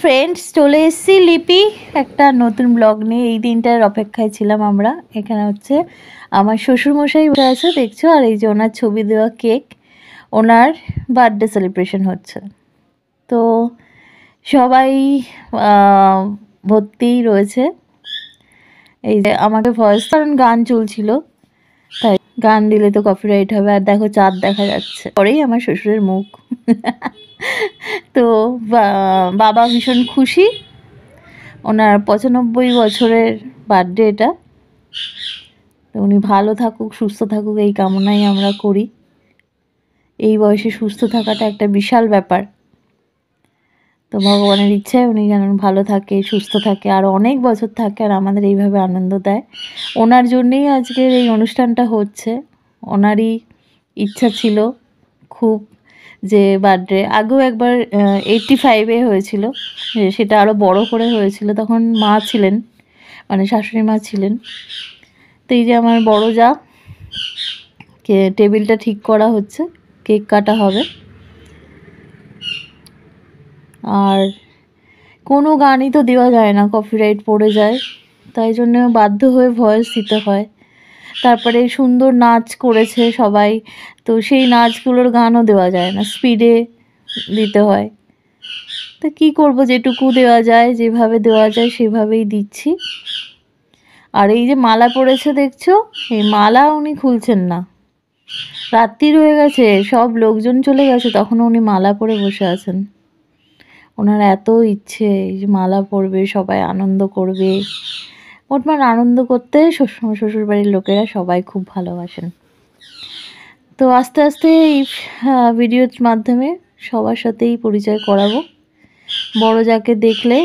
Friends, চলে এসেছি লিপি একটা নতুন ব্লগ নিয়ে। এই দিনটার অপেক্ষায় ছিলাম আমরা। এখানে হচ্ছে আমার শ্বশুরমশাই বসে আছে দেখছো, আর এই যে ওনার ছবি দেওয়া কেক, ওনার বার্থডে সেলিব্রেশন হচ্ছে। তো সবাই ভর্তি রয়েছে। এই যে আমাকে ভয়েস, কারণ গান চলছিল, তাই গান দিলে তো কপিরাইট হবে। আর দেখো চাঁদ দেখা যাচ্ছে, পরেই আমার শ্বশুরের মুখ। তো বাবা ভীষণ খুশি, ওনার 95 বছরের বার্থডে এটা। তো উনি ভালো থাকুক, সুস্থ থাকুক, এই কামনাই আমরা করি। এই বয়সে সুস্থ থাকাটা একটা বিশাল ব্যাপার। তো ভগবানের ইচ্ছায় উনি যেন ভালো থাকে, সুস্থ থাকে, আর অনেক বছর থাকে, আর আমাদের এইভাবে আনন্দ দেয়। ওনার জন্যেই আজকের এই অনুষ্ঠানটা হচ্ছে। ওনারই ইচ্ছা ছিল খুব যে বার্থডে, আগেও একবার 85-এ হয়েছিল, সেটা আরও বড় করে হয়েছিল। তখন মা ছিলেন, মানে শাশুড়ি মা ছিলেন। তো এই যে আমার বড় যা, টেবিলটা ঠিক করা হচ্ছে, কেক কাটা হবে। আর কোনো গানই তো দেওয়া যায় না, কপিরাইট পড়ে যায়, তাই জন্য বাধ্য হয়ে ভয়েস দিতে হয়। তারপরে সুন্দর নাচ করেছে সবাই, তো সেই নাচগুলোর গানও দেওয়া যায় না, স্পিডে দিতে হয়। তো কী করব, যেটুকু দেওয়া যায়, যেভাবে দেওয়া যায় সেভাবেই দিচ্ছি। আর এই যে মালা পরেছে দেখছো, এই মালা উনি খুলছেন না। রাত্রি হয়ে গেছে, সব লোকজন চলে গেছে, তখনও উনি মালা পরে বসে আছেন। ওনার এত ইচ্ছে যে মালা পরবে, সবাই আনন্দ করবে। মোটমাট আনন্দ করতে শ্বশুরবাড়ির লোকেরা সবাই খুব ভালোবাসেন। তো আস্তে আস্তে এই ভিডিওর মাধ্যমে সবার সাথেই পরিচয় করাবো। বড় যাকে দেখলে,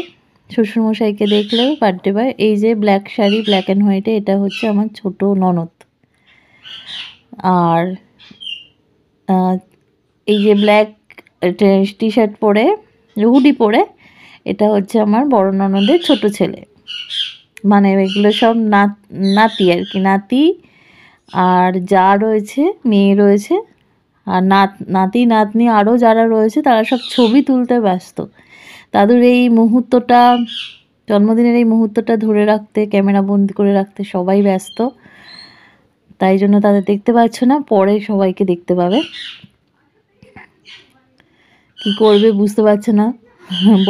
শ্বশুরমশাইকে দেখলেও বার্থডে বয়। এই যে ব্ল্যাক শাড়ি, ব্ল্যাক অ্যান্ড হোয়াইটে, এটা হচ্ছে আমার ছোট ননদ। আর এই যে ব্ল্যাক টি শার্ট পরে, হুডি পরে, এটা হচ্ছে আমার বড় ননদের ছোট ছেলে। মানে এগুলো সব নাতি আর কি, নাতি। আর যা রয়েছে, মেয়ে রয়েছে, আর নাতি নাতনি আরও যারা রয়েছে তারা সব ছবি তুলতে ব্যস্ত। দাদুর এই মুহূর্তটা, জন্মদিনের এই মুহূর্তটা ধরে রাখতে, ক্যামেরা বন্দি করে রাখতে সবাই ব্যস্ত। তাই জন্য তাদের দেখতে পাচ্ছ না, পরে সবাইকে দেখতে পাবে। কি করবে বুঝতে পারছে না,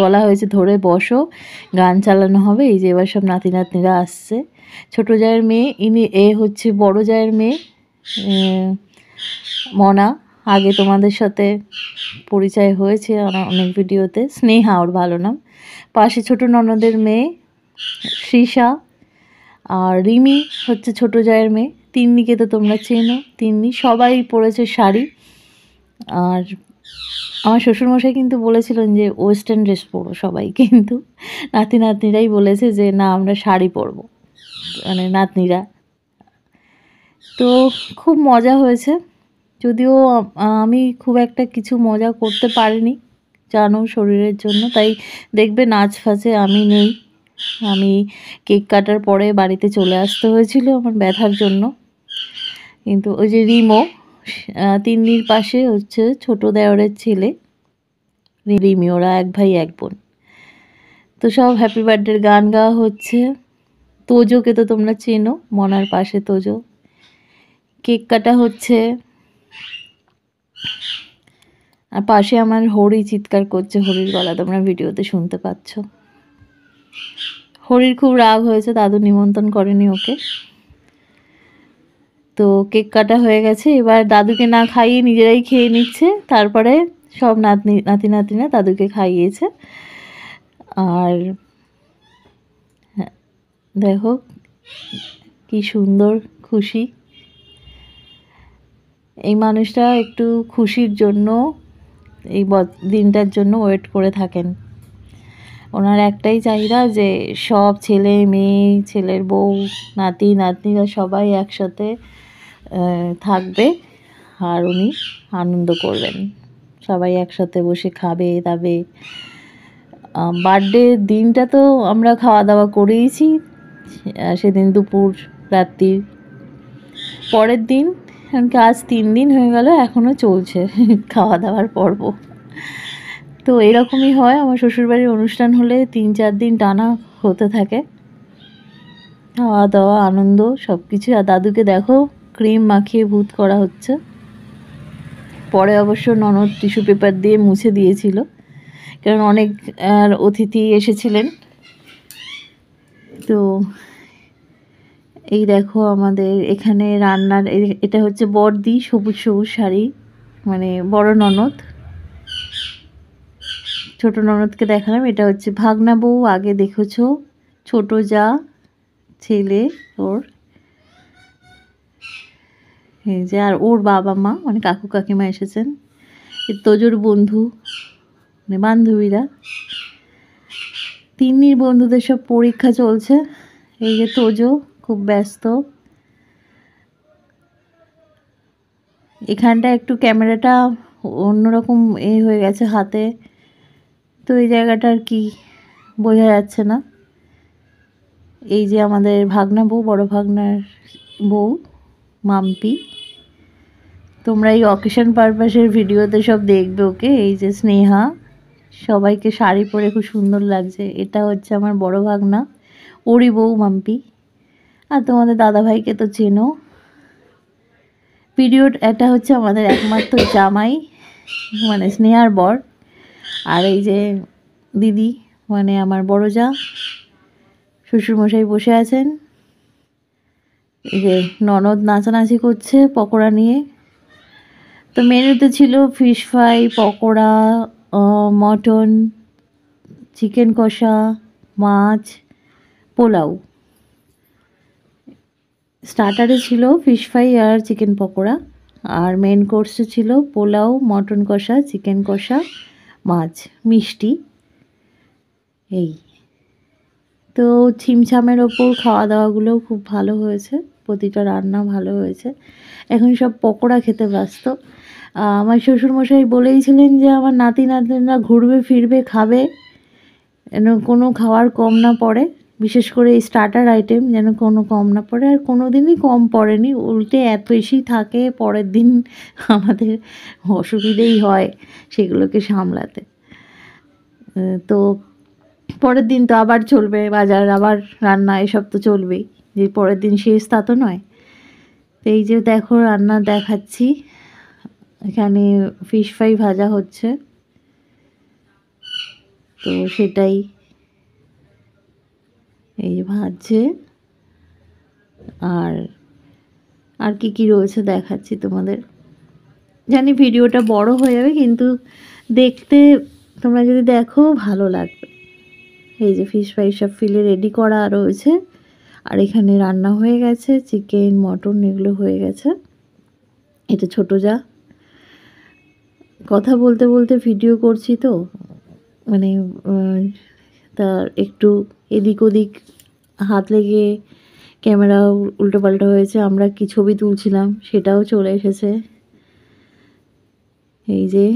বলা হয়েছে ধরে বসো, গান চালানো হবে। এই যে এবার সব নাতি নাতনিরা আসছে। ছোট জায়ের মেয়ে, এ হচ্ছে বড় জায়ের মেয়ে মনা। আগে তোমাদের সাথে পরিচয় হয়েছে অনেক ভিডিওতে। স্নেহা ওর ভালো নাম। পাশে ছোট ননদের মেয়ে শ্রীষা, আর রিমি হচ্ছে ছোট জায়ের মেয়ে। তিন্নিকে তো তোমরা চেনো, তিন্নি। সবাই পরেছে শাড়ি। আর আমার শ্বশুরমশাই কিন্তু বলেছিলেন যে ওয়েস্টার্ন ড্রেস পরো সবাই, কিন্তু নাতি নাতনিরাই বলেছে যে না, আমরা শাড়ি পরবো, মানে নাতনিরা। তো খুব মজা হয়েছে, যদিও আমি খুব একটা কিছু মজা করতে পারিনি, জানো, শরীরের জন্য। তাই দেখবে নাচ ফাচে আমি নেই। আমি কেক কাটার পরে বাড়িতে চলে আসতে হয়েছিল আমার ব্যথার জন্য। কিন্তু ওই যে রিমো, তিন্নির পাশে হচ্ছে ছোট দেওরের ছেলে রিমি, ওরা এক ভাই এক বোন। তো সব হ্যাপি বার্থডের গান গাওয়া হচ্ছে। তোজোকে তো তোমরা চেনো, মনার পাশে তোজো। কেক কাটা হচ্ছে, আর পাশে আমার হরি চিৎকার করছে। হরির গলা তোমরা ভিডিওতে শুনতে পাচ্ছ। হরির খুব রাগ হয়েছে, দাদু নিমন্ত্রণ করেনি ওকে। তো কেক কাটা হয়ে গেছে, এবার দাদুকে না খাইয়ে নিজেরাই খেয়ে নিচ্ছে। তারপরে সব নাতি নাতিনা দাদুকে খাইয়েছে। আর দেখো কি সুন্দর খুশি। এই মানুষটা একটু খুশির জন্য, এই দিনটার জন্য ওয়েট করে থাকেন। ওনার একটাই চাহিদা যে সব ছেলে মেয়ে, ছেলের বউ, নাতি নাতনিরা সবাই একসাথে থাকবে, আর উনি আনন্দ করবেন। সবাই একসাথে বসে খাবে দাবে। বার্থডে দিনটা তো আমরা খাওয়া দাওয়া করেইছি, সেদিন দুপুর রাত্রি। পরের দিন, এমনকি আজ 3 দিন হয়ে গেল, এখনও চলছে খাওয়া দাওয়ার পর্ব। তো এরকমই হয় আমার শ্বশুরবাড়ির অনুষ্ঠান হলে 3-4 দিন টানা হতে থাকে, খাওয়া দাওয়া আনন্দ সব কিছু। আর দাদুকে দেখো ক্রিম মাখিয়ে ভূত করা হচ্ছে। পরে অবশ্য ননদ টিস্যু পেপার দিয়ে মুছে দিয়েছিল, কারণ অনেক অতিথি এসেছিলেন। তো এই দেখো আমাদের এখানে রান্নার, এটা হচ্ছে বড়দি, সবুজ সবুজ শাড়ি, মানে বড় ননদ। ছোট ননদকে দেখালাম, এটা হচ্ছে ভাগনা বউ, আগে দেখেছো, ছোট যা ছেলে ওর, এই যে। আর ওর বাবা মা মানে কাকু কাকিমা এসেছেন, তোজোর বন্ধু মানে বান্ধবীরা। তিন্নির বন্ধুদের সব পরীক্ষা চলছে। এই যে তোজো খুব ব্যস্ত। এখানটা একটু ক্যামেরাটা অন্যরকম হয়ে গেছে হাতে, তো এই জায়গাটা আর কি বোঝা যাচ্ছে না। এই যে আমাদের ভাগনা বউ, বড় ভাগনার বউ মাম্পি। তোমরা এই অকেশন পারপাসের ভিডিওতে সব দেখবে ওকে। এই যে স্নেহা, সবাইকে শাড়ি পরে খুব সুন্দর লাগছে। এটা হচ্ছে আমার বড় ভাগনা, ওরই বউ মাম্পি। আর তোমাদের দাদাভাইকে তো চেনো। এটা হচ্ছে আমাদের একমাত্র জামাই মানে স্নেহার বর। আর এই যে দিদি মানে আমার বড় যা, শ্বশুরমশাই বসে আছেন। এই যে ননদ নাচানাচি করছে পকোড়া নিয়ে। তো মেনুতে ছিল fish fry, pakora, mutton, chicken কষা, মাছ, পোলাও। স্টার্টারে ছিল ফিশ ফ্রাই আর চিকেন পকোড়া, আর মেন কোর্সে ছিল পোলাও, মটন কষা, চিকেন কষা, মাছ, মিষ্টি। এই তো ছিমছামের ওপর খাওয়া দাওয়াগুলোও খুব ভালো হয়েছে, প্রতিটা রান্না ভালো হয়েছে। এখন সব পকোড়া খেতে ব্যস্ত। আমার শ্বশুরমশাই বলেইছিলেন যে আমার নাতি নাতনিরা ঘুরবে ফিরবে খাবে, যেন কোনো খাওয়ার কম না পড়ে, বিশেষ করে এই স্টার্টার আইটেম যেন কোনো কম না পড়ে। আর কোনো দিনই কম পড়েনি, উল্টে এত বেশি থাকে পরের দিন আমাদের অসুবিধেই হয় সেগুলোকে সামলাতে। তো পরের দিন তো আবার চলবে বাজার, আবার রান্না, এসব তো চলবেই, যে পরের দিন শেষ তা তো নয়। তো এই যে দেখো রান্না দেখাচ্ছি, এখানে ফিশ ফ্রাই ভাজা হচ্ছে, তো সেটাই এই যে ভাজছে। আর আর কি কি রয়েছে দেখাচ্ছি তোমাদের। জানি ভিডিওটা বড় হয়ে যাবে, কিন্তু দেখতে তোমরা যদি দেখো ভালো লাগবে। এই যে ফিশ ফ্রাই সব ফিলে রেডি করা রয়েছে, আর এখানে রান্না হয়ে গেছে, চিকেন মটন এগুলো হয়ে গেছে। এটা ছোট যা। কথা বলতে বলতে ভিডিও করছি তো মানে তার একটু এদিক ওদিক হাত লেগে ক্যামেরা উল্টোপাল্টা হয়েছে। আমরা কি ছবি তুলছিলাম সেটাও চলে এসেছে। এই যে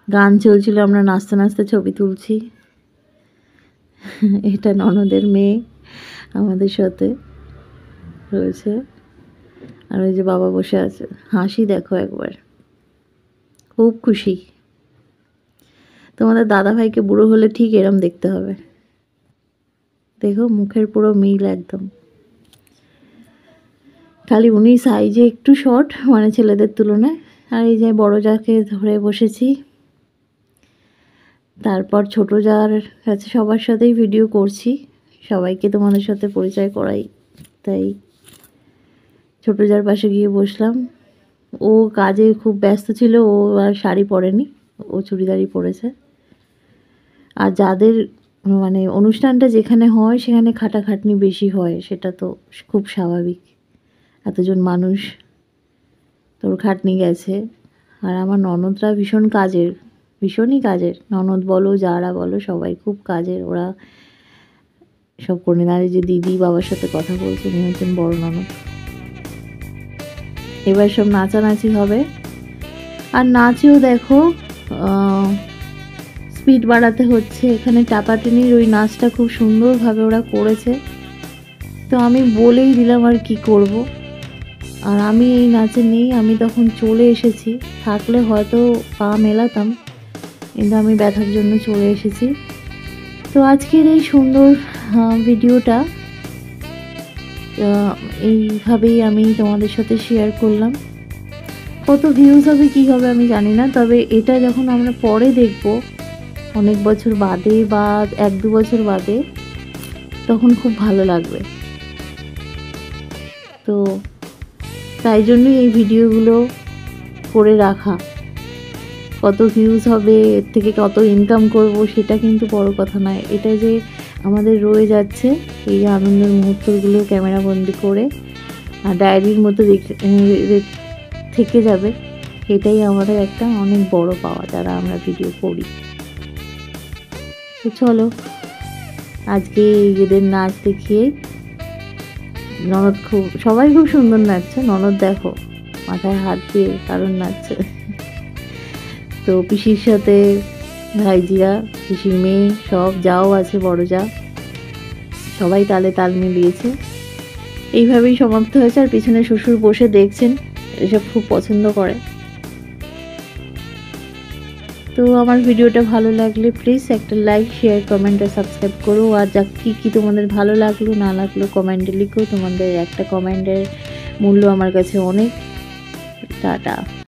গান চলছিল, আমরা নাচতে নাচতে ছবি তুলছি। এটা ননদের মেয়ে আমাদের সাথে রয়েছে। আর ওই যে বাবা বসে আছে, হাসি দেখো একবার, খুব খুশি। তোমাদের দাদাভাইকে বুড়ো হলে ঠিক এরম দেখতে হবে, দেখো মুখের পুরো মিল একদম। খালি উনি সাইজে একটু শর্ট মানে ছেলেদের তুলনায়। আর এই যে বড় যাকে ধরে বসেছি, তারপর ছোট যার কাছে সবার সাথেই ভিডিও করছি, সবাইকে তোমাদের সাথে পরিচয় করাই, তাই ছোট যার পাশে গিয়ে বসলাম। ও কাজে খুব ব্যস্ত ছিল, ও আর শাড়ি পরেনি, ও চুড়িদারই পরেছে। আর যাদের মানে অনুষ্ঠানটা যেখানে হয় সেখানে খাটাখাটনি বেশি হয়, সেটা তো খুব স্বাভাবিক, এতজন মানুষ, তোর খাটনি গেছে। আর আমার ননদরা ভীষণ কাজের, ভীষণই কাজের, ননদ বলো যারা বলো সবাই খুব কাজের। ওরা সব করে দাঁড়িয়ে যে দিদি বাবার সাথে কথা বলছে, উনি হচ্ছেন বড় ননদ। এবার সব নাচানাচি হবে। আর নাচেও দেখো স্পিড বাড়াতে হচ্ছে। এখানে টাপাটেনির ওই নাচটা খুব সুন্দরভাবে ওরা করেছে, তো আমি বলেই দিলাম আর কি করব। আর আমি এই নাচে নেই, আমি তখন চলে এসেছি, থাকলে হয়তো পা মেলাতাম, কিন্তু আমি ব্যথার জন্য চলে এসেছি। তো আজকের এই সুন্দর ভিডিওটা এইভাবেই আমি তোমাদের সাথে শেয়ার করলাম। কত ভিউজ হবে কী হবে আমি জানি না, তবে এটা যখন আমরা পরে দেখব অনেক বছর বাদে বা 1-2 বছর বাদে, তখন খুব ভালো লাগবে। তো তাই জন্যই এই ভিডিওগুলো করে রাখা। কত ভিউজ হবে, এর থেকে কত ইনকাম করব সেটা কিন্তু বড় কথা নয়। এটা যে আমাদের রয়ে যাচ্ছে এই আনন্দের মুহূর্তগুলো ক্যামেরা বন্দি করে আর ডায়েরির মতো থেকে যাবে, এটাই আমাদের একটা অনেক বড় পাওয়া যারা আমরা ভিডিও করি। তো চলো আজকে এদের নাচ দেখিয়ে, ননদ সবাই খুব সুন্দর নাচছে। ননদ দেখো মাথায় হাত দিয়ে কারণ নাচছে। তো পিসির সাথে ভাইজিরা, পিসির মেয়ে সব যাও আছে, বড় যা, সবাই তালে তাল মিলিয়েছে। এইভাবেই সমাপ্ত হয়েছে। আর পিছনে শ্বশুর বসে দেখছেন, এসব খুব পছন্দ করে। তো আমার ভিডিওটা ভালো লাগলে প্লিজ একটা লাইক, শেয়ার, কমেন্ট আর সাবস্ক্রাইব করো। আর যা কী তোমাদের ভালো লাগলো না লাগলো কমেন্টে লিখো। তোমাদের একটা কমেন্টের মূল্য আমার কাছে অনেক। টাটা।